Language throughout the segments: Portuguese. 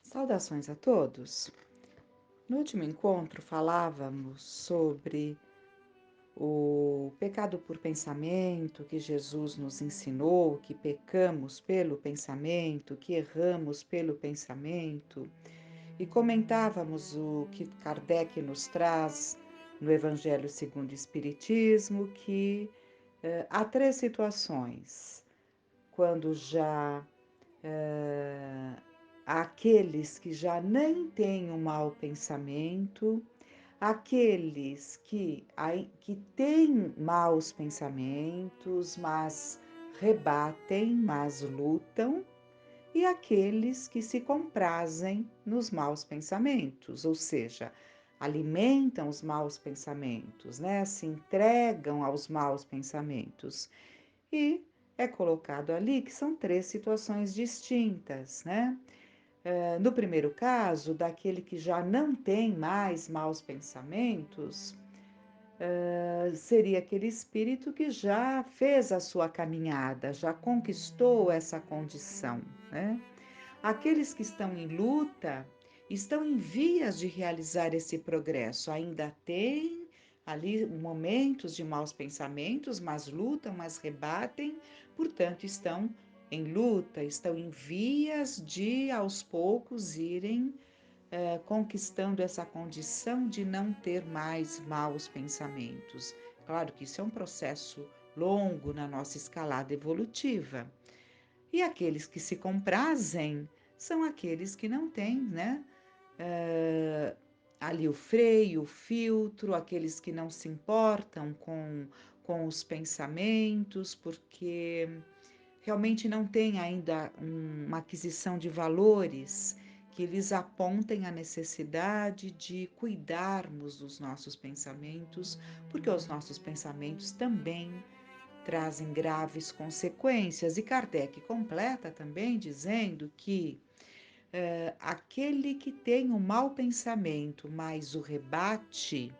Saudações a todos! No último encontro falávamos sobre o pecado por pensamento que Jesus nos ensinou, que pecamos pelo pensamento, que erramos pelo pensamento, e comentávamos o que Kardec nos traz no Evangelho segundo o Espiritismo, que há três situações, quando já aqueles que já nem têm um mau pensamento, aqueles que têm maus pensamentos, mas rebatem, mas lutam, e aqueles que se comprazem nos maus pensamentos, ou seja, alimentam os maus pensamentos, né? Se entregam aos maus pensamentos. E é colocado ali que são três situações distintas, né? No primeiro caso, daquele que já não tem mais maus pensamentos, seria aquele espírito que já fez a sua caminhada, já conquistou essa condição, né? Aqueles que estão em luta estão em vias de realizar esse progresso, ainda têm ali momentos de maus pensamentos, mas lutam, mas rebatem, portanto, estão em luta, estão em vias de aos poucos irem conquistando essa condição de não ter mais maus pensamentos. Claro que isso é um processo longo na nossa escalada evolutiva. E aqueles que se comprazem são aqueles que não têm, né? Ali o freio, o filtro, aqueles que não se importam com os pensamentos, porque realmente não têm ainda uma aquisição de valores que lhes apontem a necessidade de cuidarmos dos nossos pensamentos, porque os nossos pensamentos também trazem graves consequências. E Kardec completa também dizendo que aquele que tem um mau pensamento, mas o rebate,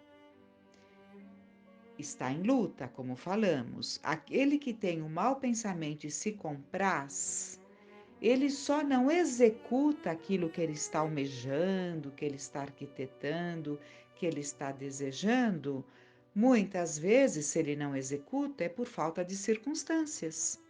está em luta, como falamos. Aquele que tem um mau pensamento e se compraz, ele só não executa aquilo que ele está almejando, que ele está arquitetando, que ele está desejando. Muitas vezes, se ele não executa, é por falta de circunstâncias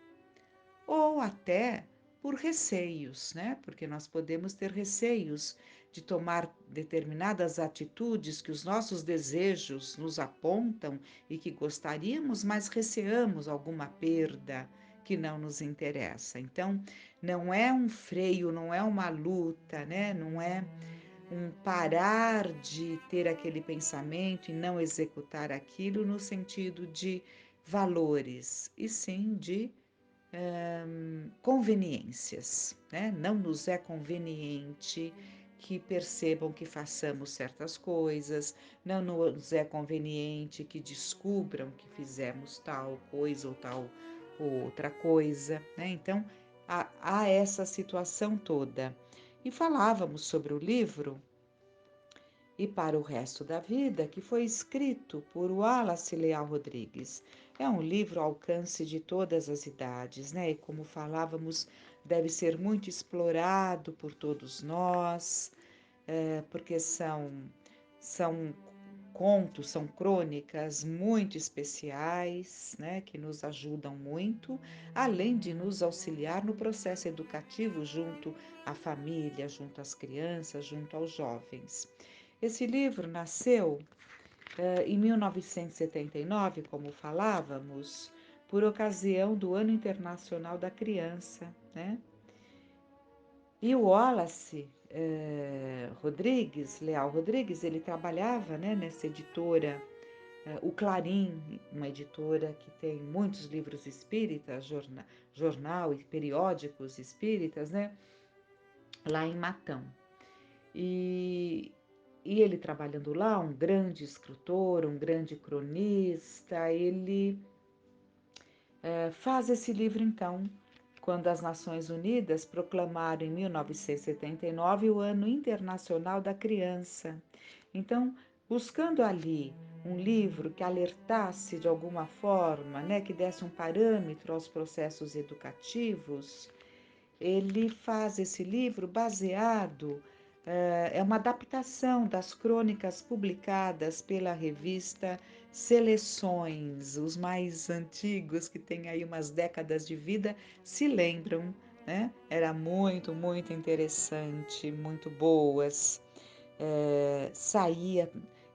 ou até por receios, né? Porque nós podemos ter receios de tomar determinadas atitudes que os nossos desejos nos apontam e que gostaríamos, mas receamos alguma perda que não nos interessa. Então, não é um freio, não é uma luta, né? Não é um parar de ter aquele pensamento e não executar aquilo no sentido de valores, e sim de conveniências, né? Não nos é conveniente que percebam que façamos certas coisas, não nos é conveniente que descubram que fizemos tal coisa ou tal ou outra coisa, né? Então, há essa situação toda. E falávamos sobre o livro E para o Resto da Vida, que foi escrito por Wallace Leal Rodrigues. É um livro ao alcance de todas as idades, né? E como falávamos, deve ser muito explorado por todos nós, porque são contos, são crônicas muito especiais, né? Que nos ajudam muito, além de nos auxiliar no processo educativo junto à família, junto às crianças, junto aos jovens. Esse livro nasceu em 1979, como falávamos, por ocasião do Ano Internacional da Criança, né? E o Wallace Rodrigues, Leal Rodrigues, ele trabalhava, né, nessa editora, o Clarim, uma editora que tem muitos livros espíritas, jornal e periódicos espíritas, né, lá em Matão. E ele trabalhando lá, um grande escritor, um grande cronista, ele faz esse livro então, quando as Nações Unidas proclamaram em 1979 o Ano Internacional da Criança. Então, buscando ali um livro que alertasse de alguma forma, né, que desse um parâmetro aos processos educativos, ele faz esse livro baseado, é uma adaptação das crônicas publicadas pela revista Seleções. Os mais antigos, que têm aí umas décadas de vida, se lembram, né? Era muito, muito interessante, muito boas. Saía,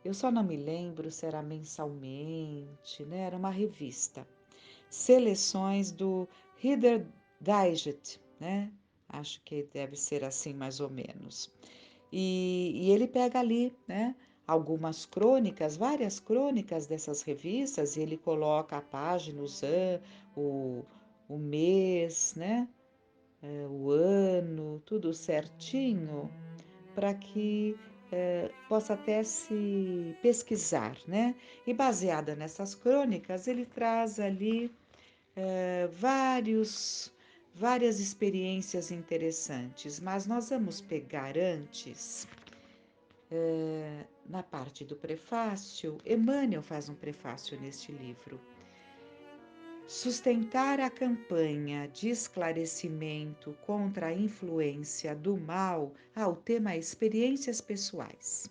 eu só não me lembro se era mensalmente, né? Era uma revista. Seleções do Reader Digest, né? Acho que deve ser assim mais ou menos. E ele pega ali, né? Algumas crônicas, várias crônicas dessas revistas, e ele coloca a página, o, o mês, né? O ano, tudo certinho, para que possa até se pesquisar, né? E baseada nessas crônicas, ele traz ali várias experiências interessantes, mas nós vamos pegar antes, na parte do prefácio. Emmanuel faz um prefácio neste livro. Sustentar a campanha de esclarecimento contra a influência do mal. O tema é experiências pessoais.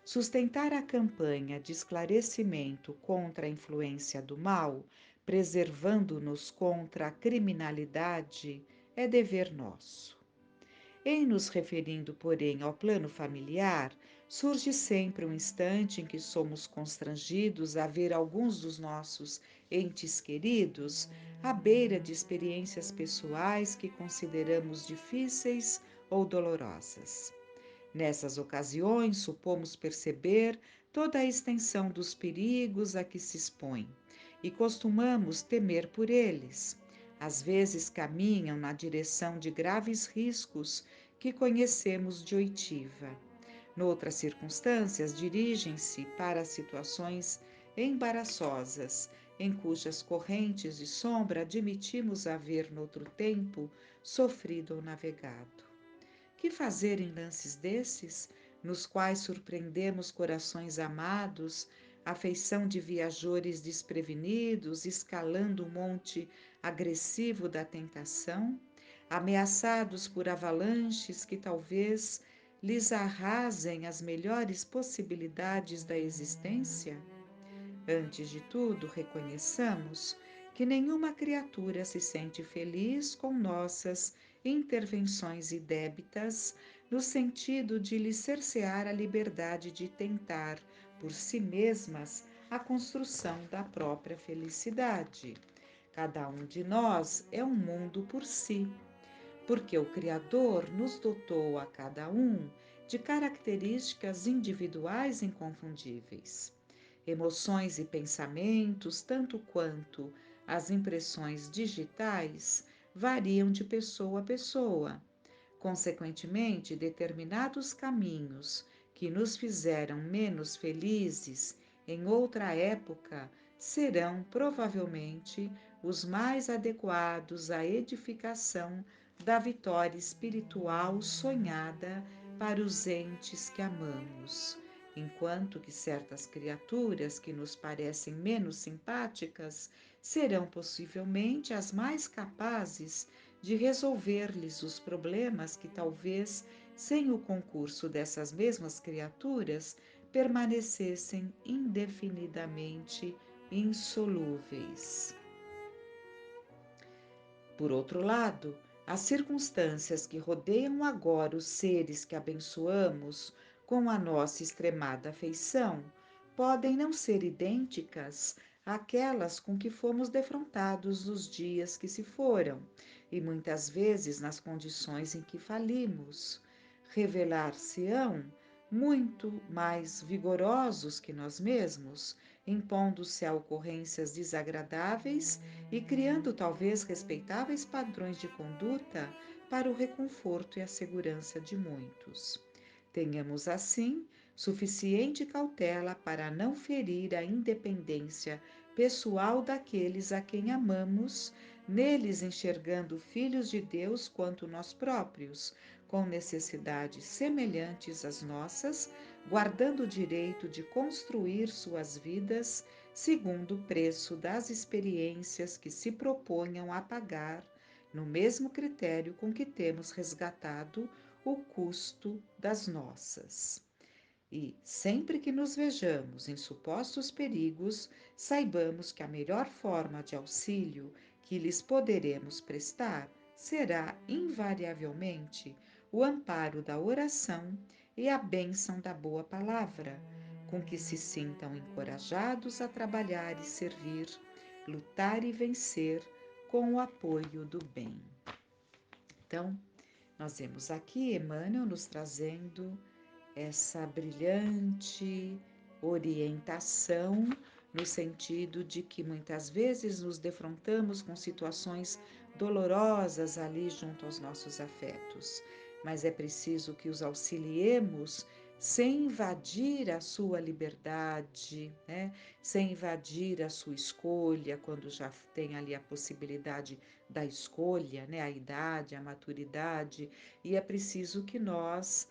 Sustentar a campanha de esclarecimento contra a influência do mal, preservando-nos contra a criminalidade, é dever nosso. Em nos referindo, porém, ao plano familiar, surge sempre um instante em que somos constrangidos a ver alguns dos nossos entes queridos à beira de experiências pessoais que consideramos difíceis ou dolorosas. Nessas ocasiões, supomos perceber toda a extensão dos perigos a que se expõem e costumamos temer por eles. Às vezes caminham na direção de graves riscos que conhecemos de oitiva. Noutras circunstâncias, dirigem-se para situações embaraçosas, em cujas correntes de sombra admitimos haver, noutro tempo, sofrido ou navegado. Que fazer em lances desses, nos quais surpreendemos corações amados, afeição de viajores desprevenidos, escalando o monte agressivo da tentação, ameaçados por avalanches que talvez lhes arrasem as melhores possibilidades da existência? Antes de tudo, reconheçamos que nenhuma criatura se sente feliz com nossas intervenções indébitas, no sentido de lhe cercear a liberdade de tentar, por si mesmas, a construção da própria felicidade. Cada um de nós é um mundo por si, porque o Criador nos dotou a cada um de características individuais inconfundíveis. Emoções e pensamentos, tanto quanto as impressões digitais, variam de pessoa a pessoa. Consequentemente, determinados caminhos que nos fizeram menos felizes em outra época serão provavelmente os mais adequados à edificação da vitória espiritual sonhada para os entes que amamos, enquanto que certas criaturas que nos parecem menos simpáticas serão possivelmente as mais capazes de resolver-lhes os problemas que talvez, sem o concurso dessas mesmas criaturas, permanecessem indefinidamente insolúveis. Por outro lado, as circunstâncias que rodeiam agora os seres que abençoamos com a nossa extremada afeição podem não ser idênticas àquelas com que fomos defrontados nos dias que se foram, e muitas vezes nas condições em que falimos. Revelar-se-ão muito mais vigorosos que nós mesmos, impondo-se a ocorrências desagradáveis e criando talvez respeitáveis padrões de conduta para o reconforto e a segurança de muitos. Tenhamos, assim, suficiente cautela para não ferir a independência pessoal daqueles a quem amamos, neles enxergando filhos de Deus quanto nós próprios, com necessidades semelhantes às nossas, guardando o direito de construir suas vidas segundo o preço das experiências que se proponham a pagar, no mesmo critério com que temos resgatado o custo das nossas. E, sempre que nos vejamos em supostos perigos, saibamos que a melhor forma de auxílio que lhes poderemos prestar será, invariavelmente, o amparo da oração e a bênção da boa palavra, com que se sintam encorajados a trabalhar e servir, lutar e vencer com o apoio do bem. Então, nós vemos aqui Emmanuel nos trazendo essa brilhante orientação no sentido de que muitas vezes nos defrontamos com situações dolorosas ali junto aos nossos afetos, mas é preciso que os auxiliemos sem invadir a sua liberdade, né? Sem invadir a sua escolha, quando já tem ali a possibilidade da escolha, né? A idade, a maturidade, e é preciso que nós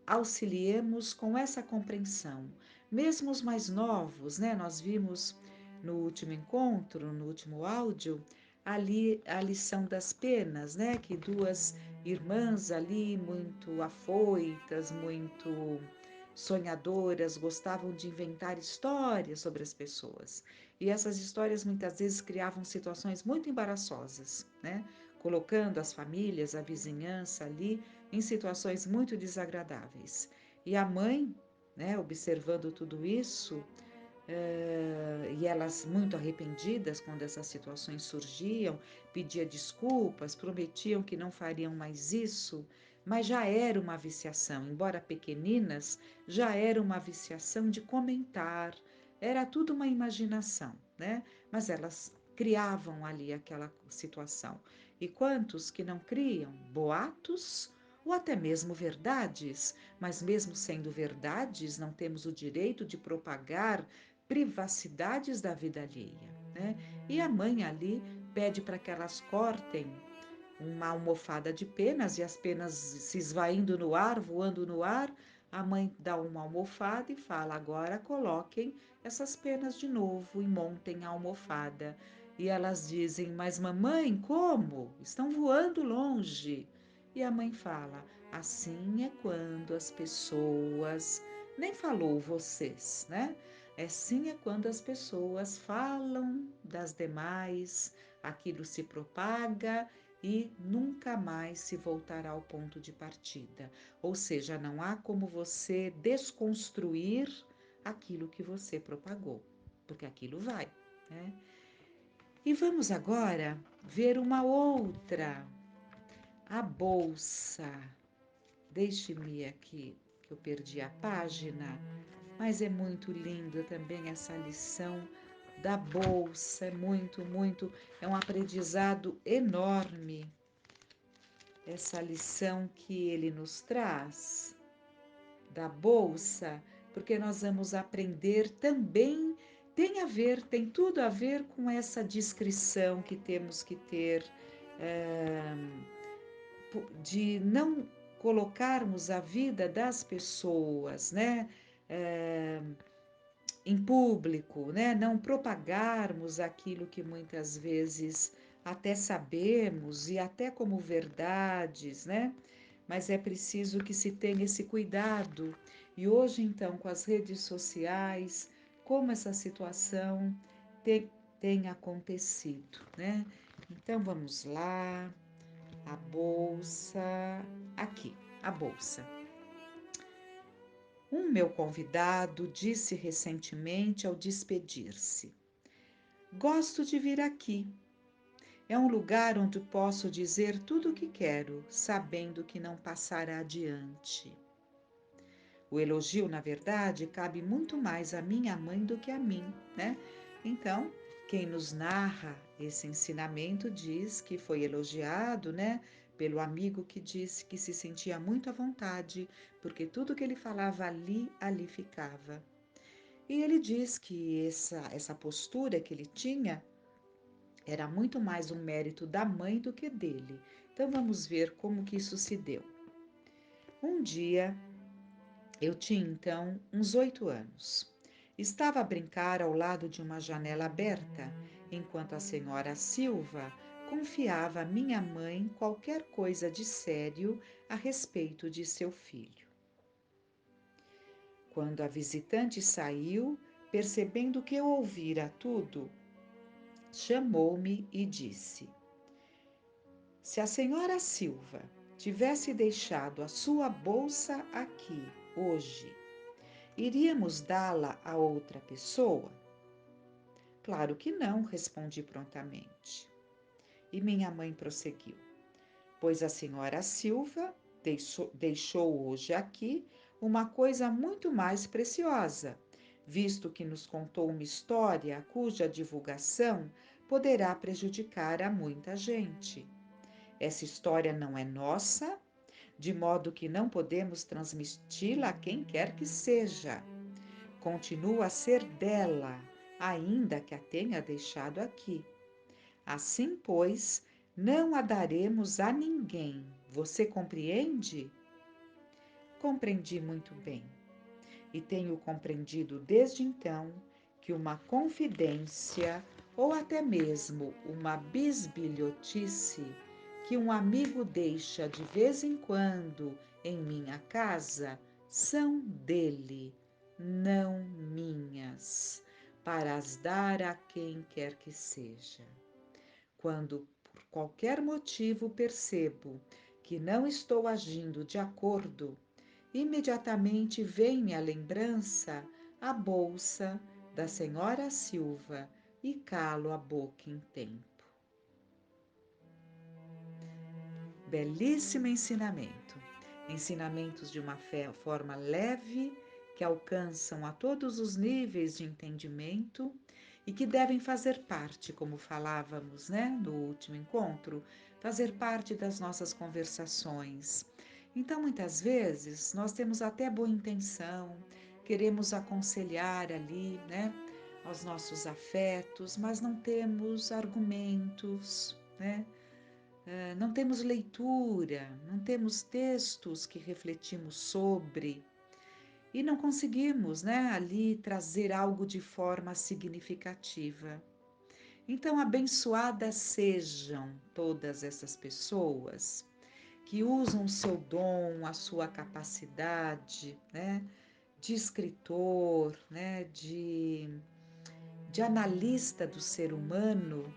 auxiliemos com essa compreensão. Mesmo os mais novos, né? Nós vimos no último encontro, no último áudio, ali a lição das penas, né? Que duas irmãs ali muito afoitas, muito sonhadoras, gostavam de inventar histórias sobre as pessoas. E essas histórias muitas vezes criavam situações muito embaraçosas, né? Colocando as famílias, a vizinhança ali em situações muito desagradáveis. E a mãe, né, observando tudo isso, e elas muito arrependidas quando essas situações surgiam, pedia desculpas, prometiam que não fariam mais isso, mas já era uma viciação, embora pequeninas, já era uma viciação de comentar, era tudo uma imaginação, né? Mas elas criavam ali aquela situação. E quantos que não criam boatos ou até mesmo verdades, mas mesmo sendo verdades, não temos o direito de propagar privacidades da vida alheia, né? E a mãe ali pede para que elas cortem uma almofada de penas e as penas se esvaindo no ar, voando no ar. A mãe dá uma almofada e fala: agora coloquem essas penas de novo e montem a almofada. E elas dizem: mas mamãe, como? Estão voando longe. E a mãe fala: assim é quando as pessoas, nem falou vocês, né? Assim é quando as pessoas falam das demais, aquilo se propaga e nunca mais se voltará ao ponto de partida. Ou seja, não há como você desconstruir aquilo que você propagou, porque aquilo vai, né? E vamos agora ver uma outra, a bolsa. Deixe-me aqui, que eu perdi a página, mas é muito linda também essa lição da bolsa, é muito, é um aprendizado enorme essa lição que ele nos traz da bolsa, porque nós vamos aprender também, tem tudo a ver com essa discrição que temos que ter, de não colocarmos a vida das pessoas, né? Em público, né? Não propagarmos aquilo que muitas vezes até sabemos e até como verdades, né? Mas é preciso que se tenha esse cuidado. E hoje, então, com as redes sociais, como essa situação tem acontecido, né? Então, vamos lá, a bolsa, aqui, a bolsa. Um meu convidado disse recentemente ao despedir-se: gosto de vir aqui. É um lugar onde posso dizer tudo o que quero, sabendo que não passará adiante. O elogio, na verdade, cabe muito mais à minha mãe do que a mim, né? Então, quem nos narra esse ensinamento diz que foi elogiado, né? Pelo amigo que disse que se sentia muito à vontade, porque tudo que ele falava ali ficava. E ele diz que essa postura que ele tinha era muito mais um mérito da mãe do que dele. Então vamos ver como que isso se deu. Um dia Eu tinha então uns 8 anos. Estava a brincar ao lado de uma janela aberta, enquanto a senhora Silva confiava à minha mãe qualquer coisa de sério a respeito de seu filho. Quando a visitante saiu, percebendo que eu ouvira tudo, chamou-me e disse: Se a senhora Silva tivesse deixado a sua bolsa aqui hoje, iríamos dá-la a outra pessoa? Claro que não, respondi prontamente. E minha mãe prosseguiu: Pois a senhora Silva deixou hoje aqui uma coisa muito mais preciosa, visto que nos contou uma história cuja divulgação poderá prejudicar a muita gente. Essa história não é nossa, de modo que não podemos transmiti-la a quem quer que seja. Continua a ser dela, ainda que a tenha deixado aqui. Assim, pois, não a daremos a ninguém. Você compreende? Compreendi muito bem. E tenho compreendido desde então que uma confidência ou até mesmo uma bisbilhotice que um amigo deixa de vez em quando em minha casa são dele, não minhas, para as dar a quem quer que seja. Quando por qualquer motivo percebo que não estou agindo de acordo, imediatamente vem-me à lembrança a bolsa da senhora Silva e calo a boca em tempo. Belíssimo ensinamento. Ensinamentos de uma forma leve, que alcançam a todos os níveis de entendimento e que devem fazer parte, como falávamos, né, no último encontro, fazer parte das nossas conversações. Então, muitas vezes, nós temos até boa intenção, queremos aconselhar ali, né, aos nossos afetos, mas não temos argumentos, né? Não temos leitura, não temos textos que refletimos sobre e não conseguimos, né, ali trazer algo de forma significativa. Então, abençoadas sejam todas essas pessoas que usam o seu dom, a sua capacidade, né, de escritor, né, de analista do ser humano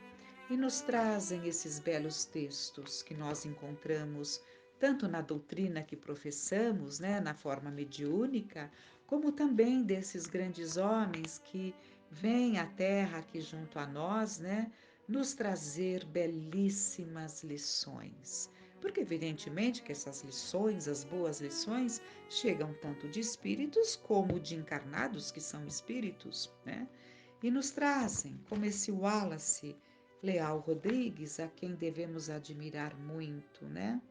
e nos trazem esses belos textos que nós encontramos tanto na doutrina que professamos, né, na forma mediúnica, como também desses grandes homens que vêm à Terra aqui junto a nós, né, nos trazer belíssimas lições. Porque evidentemente que essas lições, as boas lições, chegam tanto de espíritos como de encarnados que são espíritos, né? E nos trazem, como esse Wallace Leal Rodrigues, a quem devemos admirar muito, né?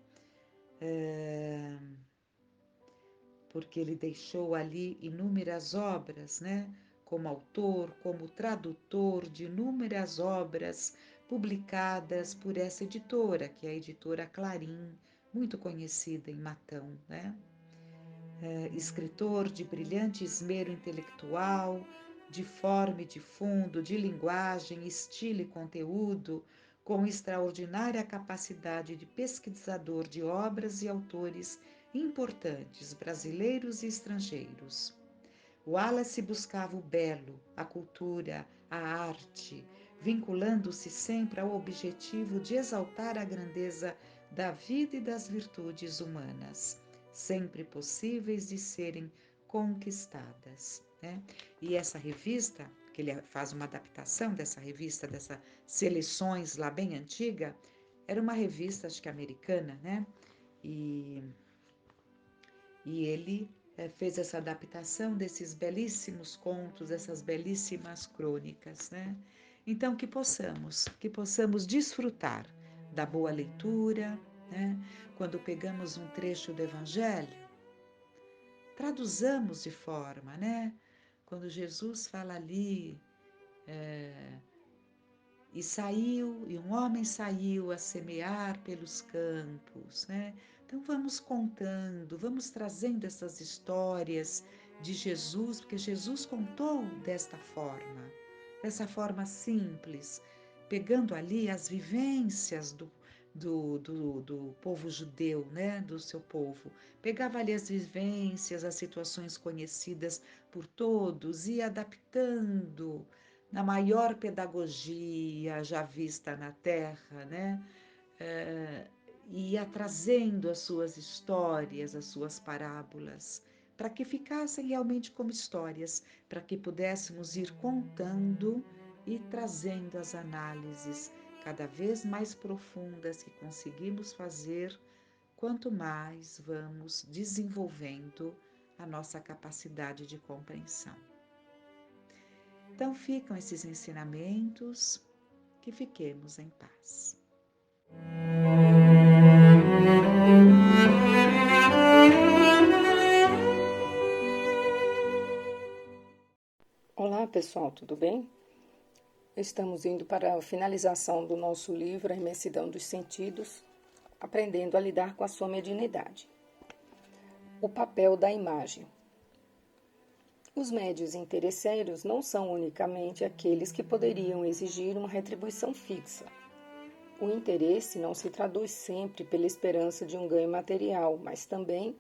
Porque ele deixou ali inúmeras obras, né? Como autor, como tradutor de inúmeras obras publicadas por essa editora, que é a editora Clarim, muito conhecida em Matão, né? Escritor de brilhante esmero intelectual, de forma e de fundo, de linguagem, estilo e conteúdo, com extraordinária capacidade de pesquisador de obras e autores importantes, brasileiros e estrangeiros. Wallace buscava o belo, a cultura, a arte, vinculando-se sempre ao objetivo de exaltar a grandeza da vida e das virtudes humanas, sempre possíveis de serem conquistadas, né? E essa revista, que ele faz uma adaptação dessa revista, dessas seleções lá bem antiga, era uma revista, acho que americana, né? E ele fez essa adaptação desses belíssimos contos, essas belíssimas crônicas, né? Então que possamos desfrutar da boa leitura, né? Quando pegamos um trecho do Evangelho, traduzamos de forma, né? Quando Jesus fala ali, e um homem saiu a semear pelos campos, né? Então vamos contando, vamos trazendo essas histórias de Jesus, porque Jesus contou dessa forma simples, pegando ali as vivências do povo judeu, né, do seu povo. Pegava ali as vivências, as situações conhecidas por todos e adaptando na maior pedagogia já vista na Terra, né? Ia trazendo as suas histórias, as suas parábolas, para que ficassem realmente como histórias, para que pudéssemos ir contando e trazendo as análises cada vez mais profundas que conseguimos fazer, quanto mais vamos desenvolvendo a nossa capacidade de compreensão. Então ficam esses ensinamentos, que fiquemos em paz. Olá pessoal, tudo bem? Estamos indo para a finalização do nosso livro A Imensidão dos Sentidos, aprendendo a lidar com a sua mediunidade. O papel da imagem. Os médiuns interesseiros não são unicamente aqueles que poderiam exigir uma retribuição fixa. O interesse não se traduz sempre pela esperança de um ganho material, mas também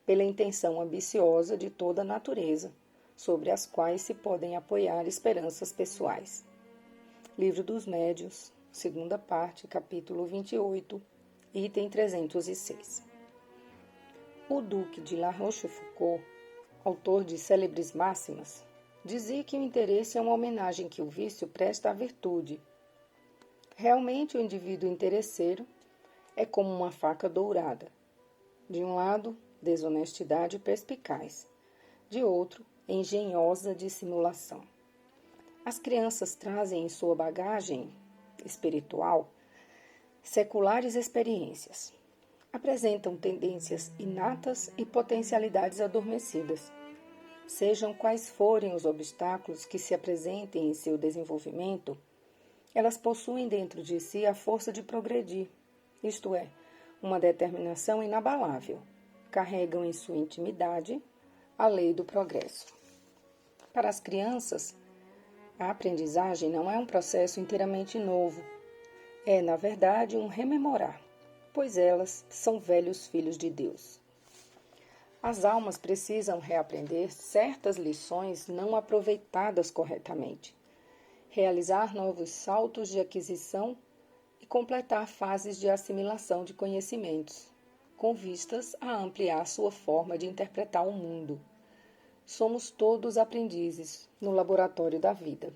pela intenção ambiciosa de toda a natureza, sobre as quais se podem apoiar esperanças pessoais. Livro dos Médiuns, segunda parte, capítulo 28, item 306. O Duque de La Rochefoucauld, autor de célebres máximas, dizia que o interesse é uma homenagem que o vício presta à virtude. Realmente, o indivíduo interesseiro é como uma faca dourada. De um lado, desonestidade perspicaz. De outro, engenhosa dissimulação. As crianças trazem em sua bagagem espiritual seculares experiências. Apresentam tendências inatas e potencialidades adormecidas. Sejam quais forem os obstáculos que se apresentem em seu desenvolvimento, elas possuem dentro de si a força de progredir, isto é, uma determinação inabalável. Carregam em sua intimidade a lei do progresso. Para as crianças, a aprendizagem não é um processo inteiramente novo. É, na verdade, um rememorar, pois elas são velhos filhos de Deus. As almas precisam reaprender certas lições não aproveitadas corretamente, realizar novos saltos de aquisição e completar fases de assimilação de conhecimentos, com vistas a ampliar sua forma de interpretar o mundo. Somos todos aprendizes no laboratório da vida.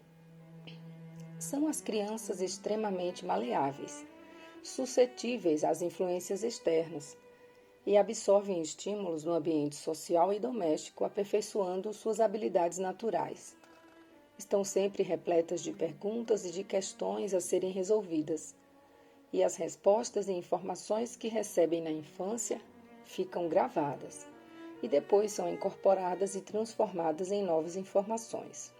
São as crianças extremamente maleáveis, suscetíveis às influências externas e absorvem estímulos no ambiente social e doméstico, aperfeiçoando suas habilidades naturais. Estão sempre repletas de perguntas e de questões a serem resolvidas, e as respostas e informações que recebem na infância ficam gravadas e depois são incorporadas e transformadas em novas informações.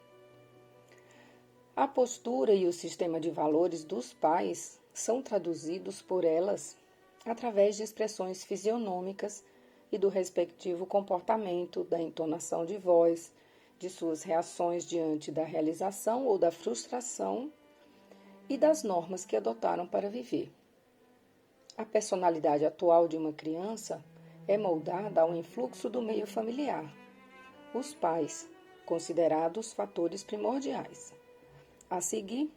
A postura e o sistema de valores dos pais são traduzidos por elas através de expressões fisionômicas e do respectivo comportamento, da entonação de voz, de suas reações diante da realização ou da frustração e das normas que adotaram para viver. A personalidade atual de uma criança é moldada ao influxo do meio familiar. Os pais, considerados fatores primordiais. A seguir,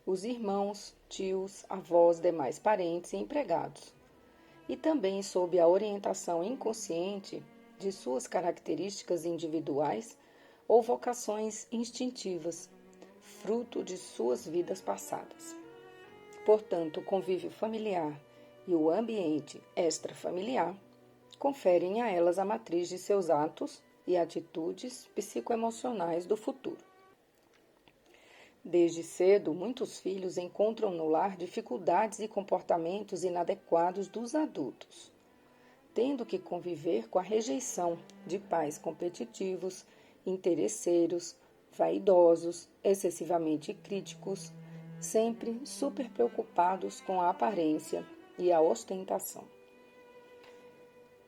os irmãos, tios, avós, demais parentes e empregados. E também sob a orientação inconsciente de suas características individuais ou vocações instintivas, fruto de suas vidas passadas. Portanto, o convívio familiar e o ambiente extrafamiliar conferem a elas a matriz de seus atos e atitudes psicoemocionais do futuro. Desde cedo, muitos filhos encontram no lar dificuldades e comportamentos inadequados dos adultos, tendo que conviver com a rejeição de pais competitivos, interesseiros, vaidosos, excessivamente críticos, sempre super preocupados com a aparência e a ostentação.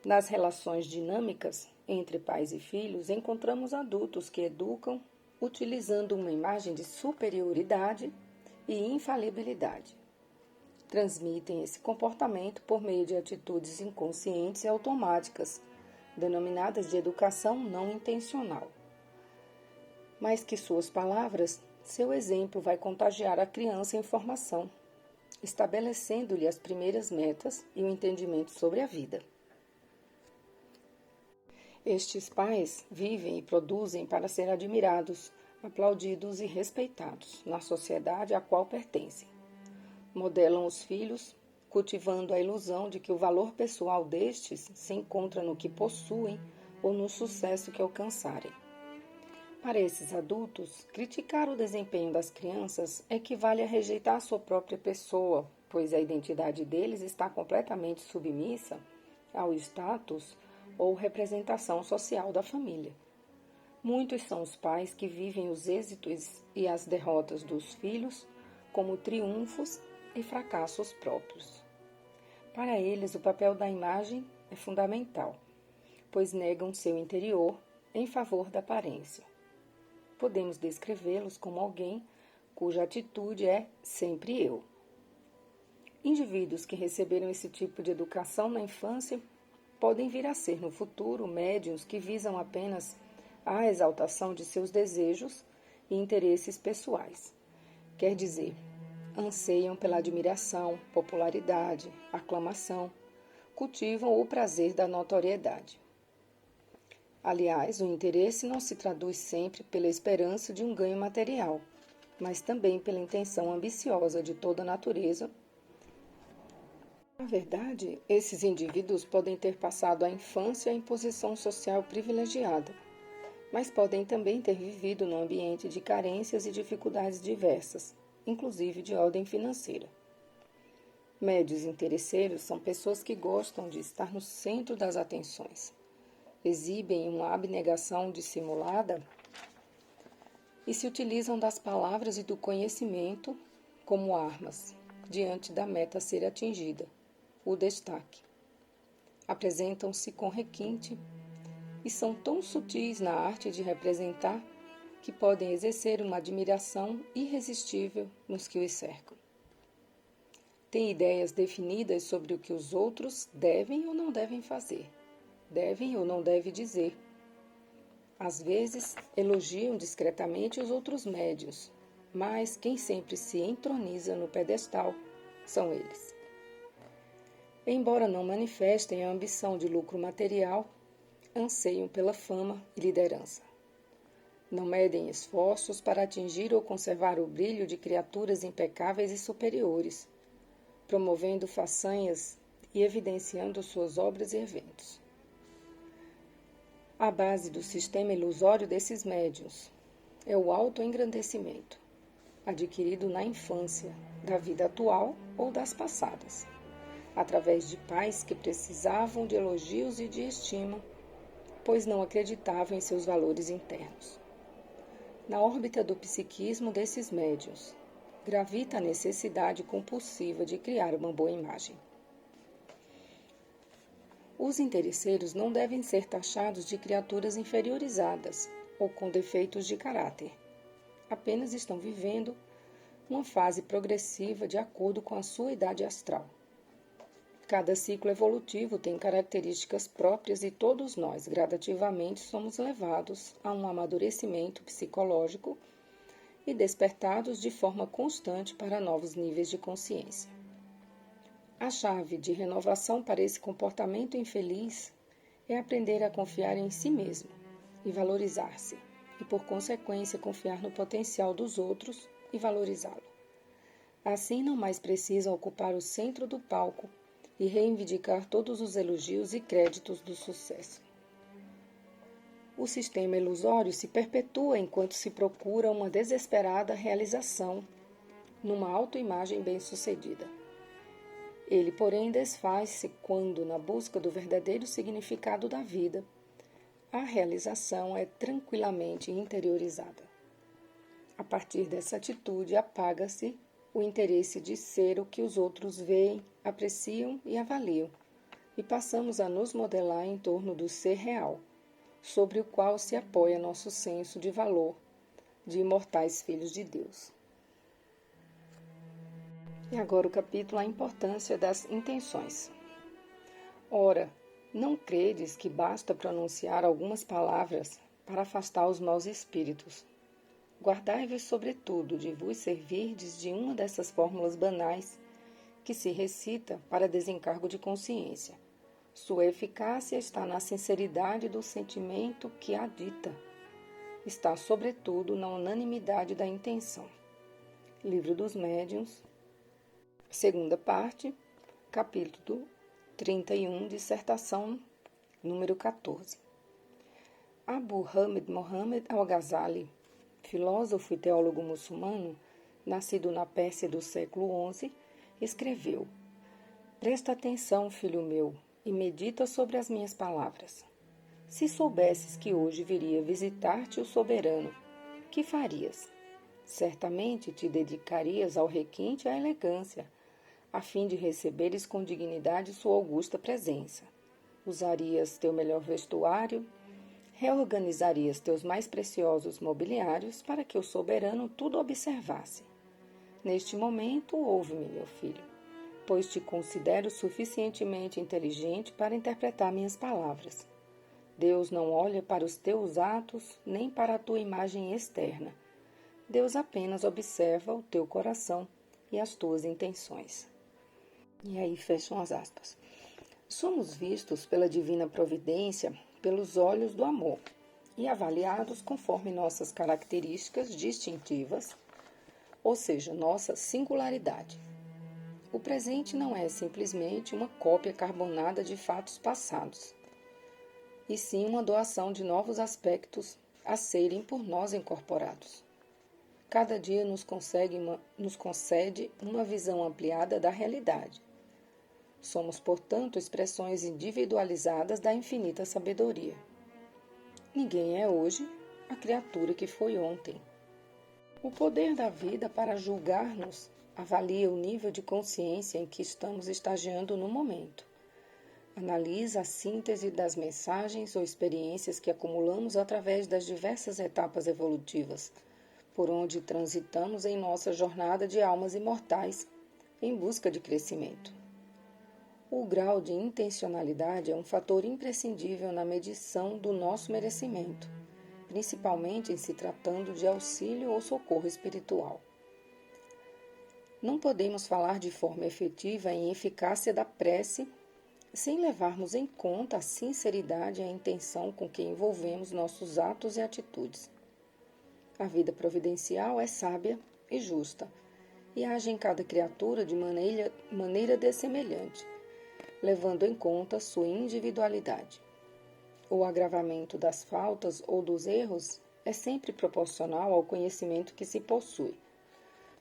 Nas relações dinâmicas entre pais e filhos, encontramos adultos que educam utilizando uma imagem de superioridade e infalibilidade. Transmitem esse comportamento por meio de atitudes inconscientes e automáticas, denominadas de educação não intencional. Mais que suas palavras, seu exemplo vai contagiar a criança em formação, estabelecendo-lhe as primeiras metas e o entendimento sobre a vida. Estes pais vivem e produzem para ser admirados, aplaudidos e respeitados na sociedade à qual pertencem. Modelam os filhos, cultivando a ilusão de que o valor pessoal destes se encontra no que possuem ou no sucesso que alcançarem. Para esses adultos, criticar o desempenho das crianças equivale a rejeitar sua própria pessoa, pois a identidade deles está completamente submissa ao status ou representação social da família. Muitos são os pais que vivem os êxitos e as derrotas dos filhos como triunfos e fracassos próprios. Para eles, o papel da imagem é fundamental, pois negam seu interior em favor da aparência. Podemos descrevê-los como alguém cuja atitude é sempre eu. Indivíduos que receberam esse tipo de educação na infância podem vir a ser no futuro médiuns que visam apenas a exaltação de seus desejos e interesses pessoais. Quer dizer, anseiam pela admiração, popularidade, aclamação, cultivam o prazer da notoriedade. Aliás, o interesse não se traduz sempre pela esperança de um ganho material, mas também pela intenção ambiciosa de toda a natureza. Na verdade, esses indivíduos podem ter passado a infância em posição social privilegiada, mas podem também ter vivido num ambiente de carências e dificuldades diversas, inclusive de ordem financeira. Médios interesseiros são pessoas que gostam de estar no centro das atenções, exibem uma abnegação dissimulada e se utilizam das palavras e do conhecimento como armas diante da meta a ser atingida, o destaque. Apresentam-se com requinte e são tão sutis na arte de representar que podem exercer uma admiração irresistível nos que os cercam. Têm ideias definidas sobre o que os outros devem ou não devem fazer, devem ou não devem dizer. Às vezes, elogiam discretamente os outros médios, mas quem sempre se entroniza no pedestal são eles. Embora não manifestem a ambição de lucro material, anseiam pela fama e liderança. Não medem esforços para atingir ou conservar o brilho de criaturas impecáveis e superiores, promovendo façanhas e evidenciando suas obras e eventos. A base do sistema ilusório desses médiuns é o autoengrandecimento, adquirido na infância, da vida atual ou das passadas, através de pais que precisavam de elogios e de estima, pois não acreditavam em seus valores internos. Na órbita do psiquismo desses médiuns, gravita a necessidade compulsiva de criar uma boa imagem. Os interesseiros não devem ser taxados de criaturas inferiorizadas ou com defeitos de caráter. Apenas estão vivendo uma fase progressiva de acordo com a sua idade astral. Cada ciclo evolutivo tem características próprias e todos nós, gradativamente, somos levados a um amadurecimento psicológico e despertados de forma constante para novos níveis de consciência. A chave de renovação para esse comportamento infeliz é aprender a confiar em si mesmo e valorizar-se, e por consequência confiar no potencial dos outros e valorizá-lo. Assim não mais precisam ocupar o centro do palco e reivindicar todos os elogios e créditos do sucesso. O sistema ilusório se perpetua enquanto se procura uma desesperada realização numa autoimagem bem-sucedida. Ele, porém, desfaz-se quando, na busca do verdadeiro significado da vida, a realização é tranquilamente interiorizada. A partir dessa atitude, apaga-se o interesse de ser o que os outros veem, apreciam e avaliam, e passamos a nos modelar em torno do ser real, sobre o qual se apoia nosso senso de valor de imortais filhos de Deus. E agora o capítulo A Importância das Intenções. Ora, não credes que basta pronunciar algumas palavras para afastar os maus espíritos? Guardai-vos, sobretudo, de vos servirdes de uma dessas fórmulas banais que se recita para desencargo de consciência. Sua eficácia está na sinceridade do sentimento que a dita. Está, sobretudo, na unanimidade da intenção. Livro dos Médiuns, segunda parte, capítulo 31, dissertação número 14. Abu Hamid Mohammed al-Ghazali, filósofo e teólogo muçulmano, nascido na Pérsia do século XI, escreveu: Presta atenção, filho meu, e medita sobre as minhas palavras. Se soubesses que hoje viria visitar-te o soberano, que farias? Certamente te dedicarias ao requinte e à elegância, a fim de receberes com dignidade sua augusta presença. Usarias teu melhor vestuário, reorganizarias teus mais preciosos mobiliários para que o soberano tudo observasse. Neste momento, ouve-me, meu filho, pois te considero suficientemente inteligente para interpretar minhas palavras. Deus não olha para os teus atos nem para a tua imagem externa. Deus apenas observa o teu coração e as tuas intenções. E aí fecham as aspas. Somos vistos pela divina providência pelos olhos do amor e avaliados conforme nossas características distintivas, ou seja, nossa singularidade. O presente não é simplesmente uma cópia carbonada de fatos passados, e sim uma doação de novos aspectos a serem por nós incorporados. Cada dia nos concede uma visão ampliada da realidade. Somos, portanto, expressões individualizadas da infinita sabedoria. Ninguém é hoje a criatura que foi ontem. O poder da vida para julgar-nos avalia o nível de consciência em que estamos estagiando no momento. Analisa a síntese das mensagens ou experiências que acumulamos através das diversas etapas evolutivas, por onde transitamos em nossa jornada de almas imortais em busca de crescimento. O grau de intencionalidade é um fator imprescindível na medição do nosso merecimento, principalmente em se tratando de auxílio ou socorro espiritual. Não podemos falar de forma efetiva em eficácia da prece sem levarmos em conta a sinceridade e a intenção com que envolvemos nossos atos e atitudes. A vida providencial é sábia e justa e age em cada criatura de maneira dessemelhante, levando em conta sua individualidade. O agravamento das faltas ou dos erros é sempre proporcional ao conhecimento que se possui.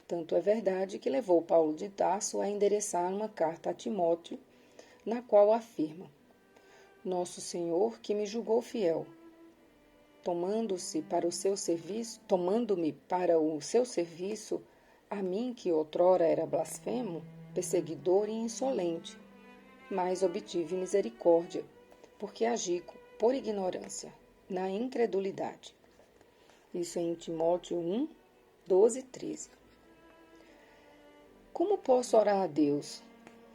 Tanto é verdade que levou Paulo de Tarso a endereçar uma carta a Timóteo, na qual afirma: Nosso Senhor que me julgou fiel, tomando-me para o seu serviço, a mim que outrora era blasfemo, perseguidor e insolente, mas obtive misericórdia, porque agi por ignorância, na incredulidade. Isso é em Timóteo 1, 12 e 13. Como posso orar a Deus?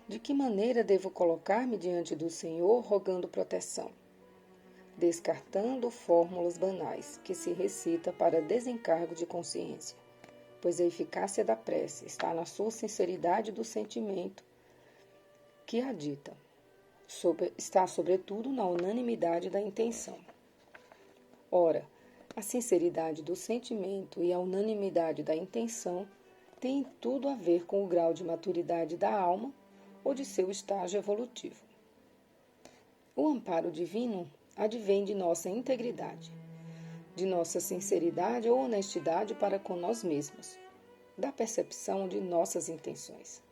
De que maneira devo colocar-me diante do Senhor rogando proteção? Descartando fórmulas banais que se recita para desencargo de consciência, pois a eficácia da prece está na sua sinceridade do sentimento que a dita. Está, sobretudo, na unanimidade da intenção. Ora, a sinceridade do sentimento e a unanimidade da intenção têm tudo a ver com o grau de maturidade da alma ou de seu estágio evolutivo. O amparo divino advém de nossa integridade, de nossa sinceridade ou honestidade para com nós mesmos, da percepção de nossas intenções.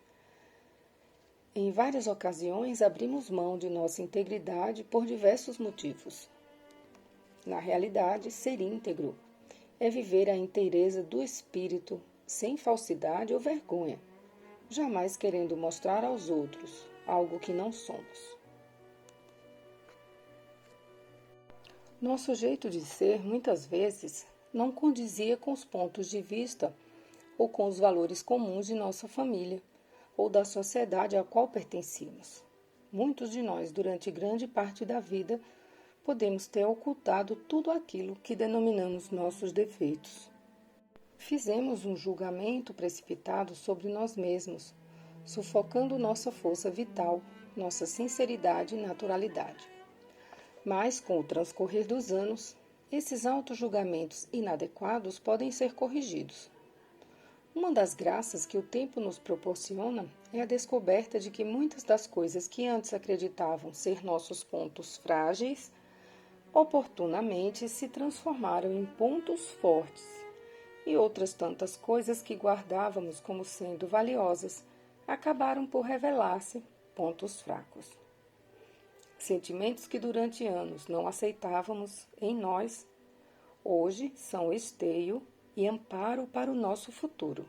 Em várias ocasiões abrimos mão de nossa integridade por diversos motivos. Na realidade, ser íntegro é viver a inteireza do espírito sem falsidade ou vergonha, jamais querendo mostrar aos outros algo que não somos. Nosso jeito de ser, muitas vezes, não condizia com os pontos de vista ou com os valores comuns de nossa família ou da sociedade à qual pertencíamos. Muitos de nós, durante grande parte da vida, podemos ter ocultado tudo aquilo que denominamos nossos defeitos. Fizemos um julgamento precipitado sobre nós mesmos, sufocando nossa força vital, nossa sinceridade e naturalidade. Mas, com o transcorrer dos anos, esses autojulgamentos inadequados podem ser corrigidos. Uma das graças que o tempo nos proporciona é a descoberta de que muitas das coisas que antes acreditavam ser nossos pontos frágeis, oportunamente se transformaram em pontos fortes, e outras tantas coisas que guardávamos como sendo valiosas acabaram por revelar-se pontos fracos. Sentimentos que durante anos não aceitávamos em nós, hoje são esteio e amparo para o nosso futuro.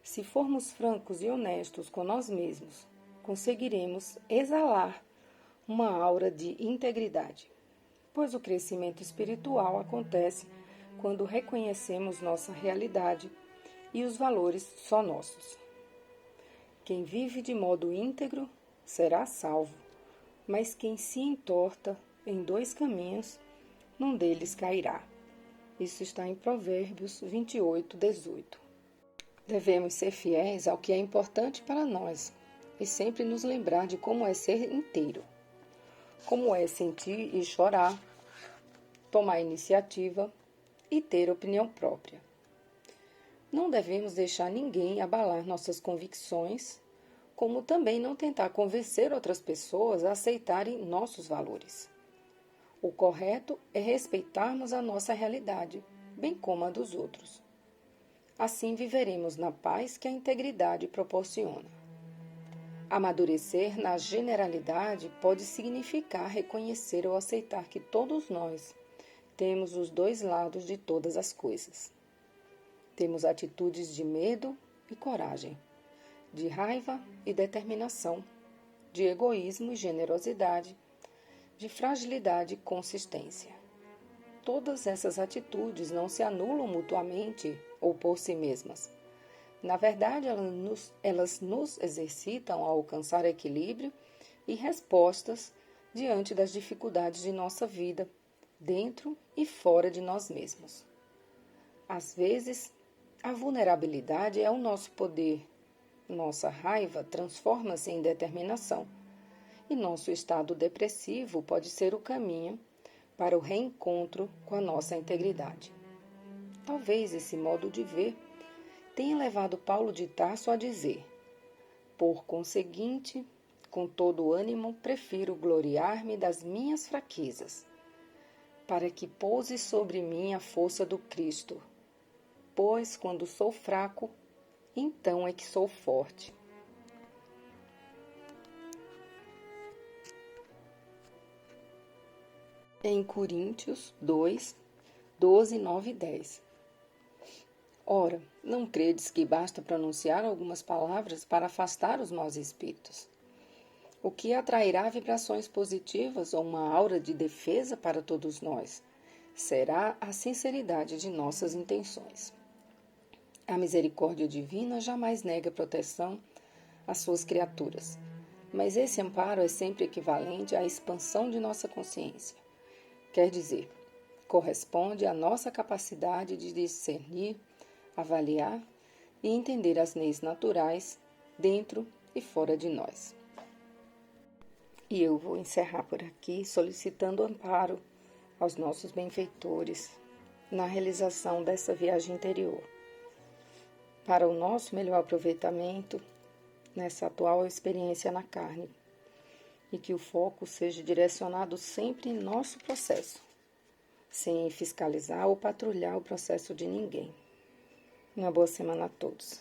Se formos francos e honestos com nós mesmos, conseguiremos exalar uma aura de integridade, pois o crescimento espiritual acontece quando reconhecemos nossa realidade e os valores só nossos. Quem vive de modo íntegro será salvo, mas quem se entorta em dois caminhos, num deles cairá. Isso está em Provérbios 28, 18. Devemos ser fiéis ao que é importante para nós e sempre nos lembrar de como é ser inteiro, como é sentir e chorar, tomar iniciativa e ter opinião própria. Não devemos deixar ninguém abalar nossas convicções, como também não tentar convencer outras pessoas a aceitarem nossos valores. O correto é respeitarmos a nossa realidade, bem como a dos outros. Assim viveremos na paz que a integridade proporciona. Amadurecer na generalidade pode significar reconhecer ou aceitar que todos nós temos os dois lados de todas as coisas. Temos atitudes de medo e coragem, de raiva e determinação, de egoísmo e generosidade, de fragilidade e consistência. Todas essas atitudes não se anulam mutuamente ou por si mesmas. Na verdade, elas nos exercitam a alcançar equilíbrio e respostas diante das dificuldades de nossa vida, dentro e fora de nós mesmos. Às vezes, a vulnerabilidade é o nosso poder. Nossa raiva transforma-se em determinação, e nosso estado depressivo pode ser o caminho para o reencontro com a nossa integridade. Talvez esse modo de ver tenha levado Paulo de Tarso a dizer: por conseguinte, com todo o ânimo, prefiro gloriar-me das minhas fraquezas, para que pouse sobre mim a força do Cristo. Pois, quando sou fraco, então é que sou forte. Em Coríntios 2, 12, 9 e 10. Ora, não credes que basta pronunciar algumas palavras para afastar os maus espíritos? O que atrairá vibrações positivas ou uma aura de defesa para todos nós será a sinceridade de nossas intenções. A misericórdia divina jamais nega proteção às suas criaturas, mas esse amparo é sempre equivalente à expansão de nossa consciência. Quer dizer, corresponde à nossa capacidade de discernir, avaliar e entender as leis naturais dentro e fora de nós. E eu vou encerrar por aqui solicitando amparo aos nossos benfeitores na realização dessa viagem interior, para o nosso melhor aproveitamento nessa atual experiência na carne, e que o foco seja direcionado sempre em nosso processo, sem fiscalizar ou patrulhar o processo de ninguém. Uma boa semana a todos.